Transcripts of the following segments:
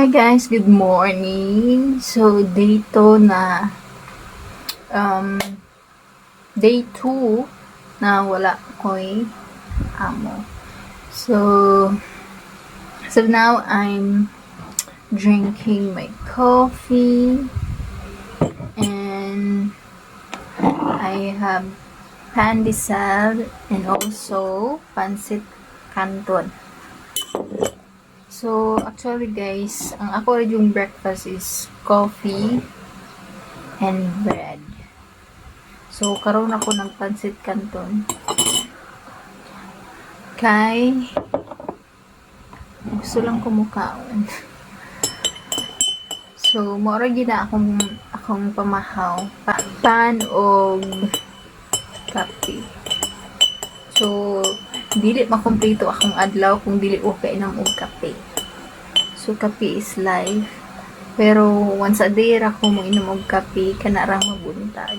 Hi guys, good morning. So, um, day 2 na wala ko'y amo. So now I'm drinking my coffee and I have pandesal and also pancit canton. So, actually guys, ang ako rin yung breakfast is coffee and bread. So, karon ako ng pancit canton. Kay, gusto lang kumukaon. So, mora gina akong pamahaw. Pan o kape. So, dili makompleto akong adlaw kung dili okay ng og kape. So, kape is life. Pero, once a day ra ko mo inom og kape, kana ra mabuntag.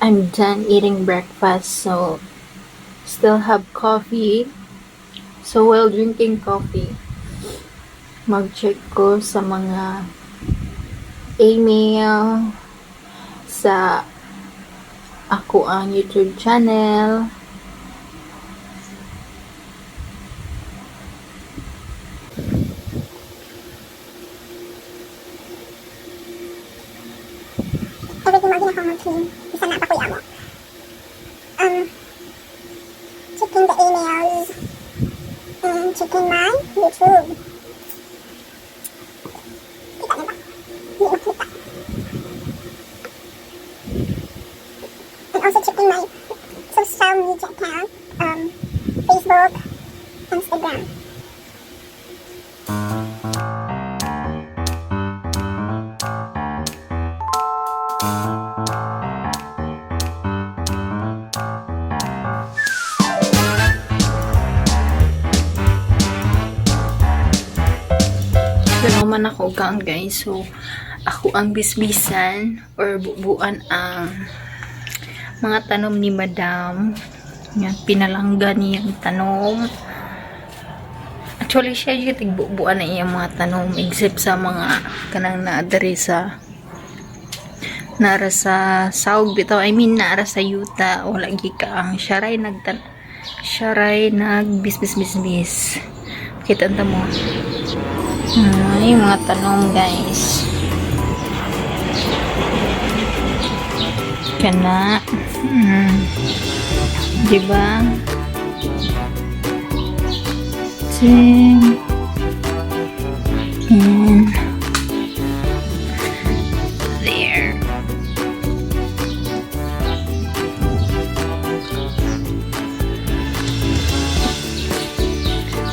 I'm done eating breakfast, so still have coffee. So while drinking coffee, mag-check ko sa mga email sa ako ang YouTube channel. Everything mo ginahong routine. Isa na pa kuya mo. Checking the emails and checking my YouTube. Kita niyo ba? Hindi makita. And also checking my social media account. Facebook, Instagram. Pero man ako gang guys, so ako ang bisbisan or bubuan ang mga tanom ni Madam. Yan, pinalanggan niyang tanom. Actually, siya yung tigbubuan na iyang mga tanom except sa mga kanang naadari sa nara sa saug bitaw. I mean, nara sa yuta. Wala gika ang syaray nagbisbis. Kita mo. Yung mga tanong guys. Kana. Diba? And there.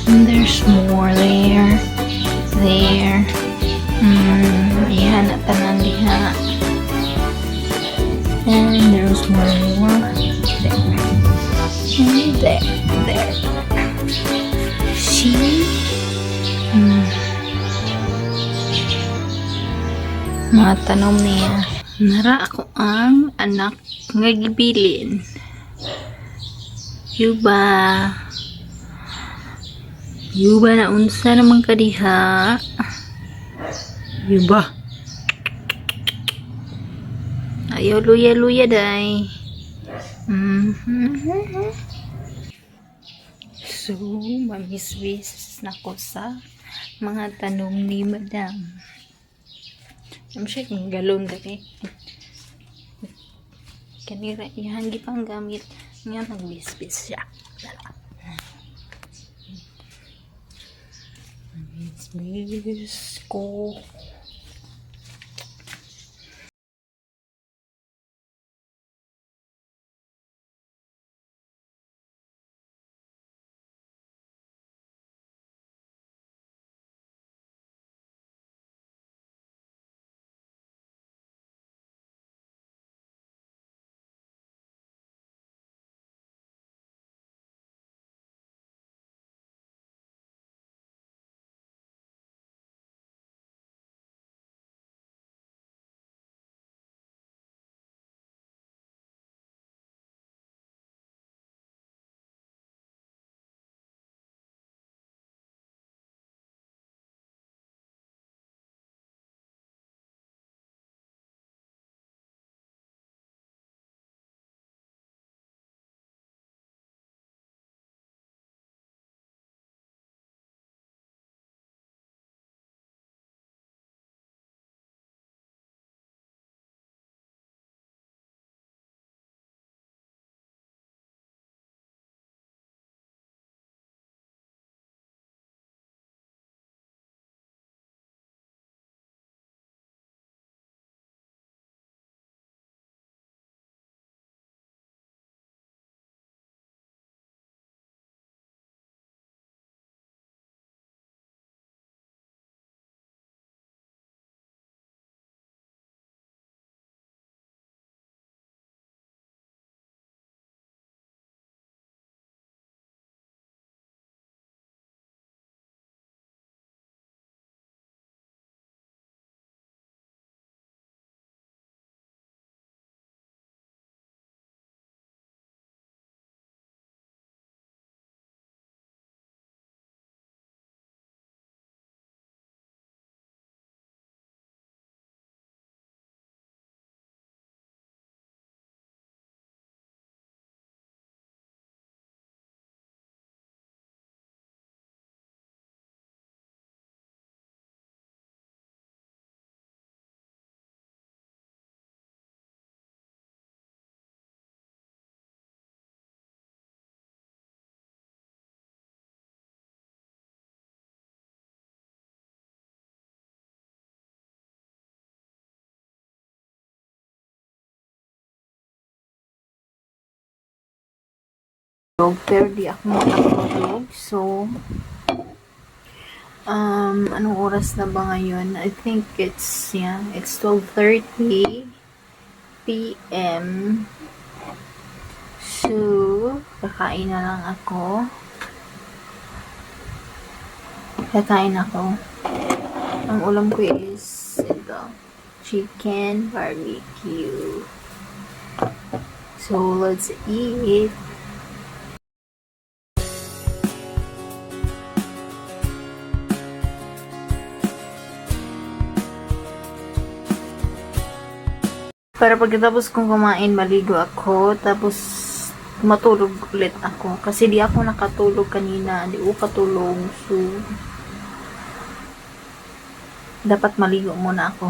And there's more there. Diha na tanan diha. And there's more there. And there. See? Mga tanom niya. Nara ako ang anak nga gibilin. Yuba na unsa naman kadiha. Yuba. Ayaw luya-luya, day. Mhm. So, mamisbis na ko sa mga tanom ni Madam. I'm sure kung galon dali. Kanira, ihanggi pang gamit. Nga, magbisbis siya. Dala. Mamisbis ko. Pero di ako makatulog. So, anong oras na ba ngayon? I think it's 12:30 p.m. So, kakain na lang ako. Ang ulam ko is ito, chicken barbecue. So, let's eat. Para pagkatapos kong kumain, maligo ako, tapos matulog ulit ako. Kasi di ako nakatulog kanina, di ako katulog. So, dapat maligo muna ako.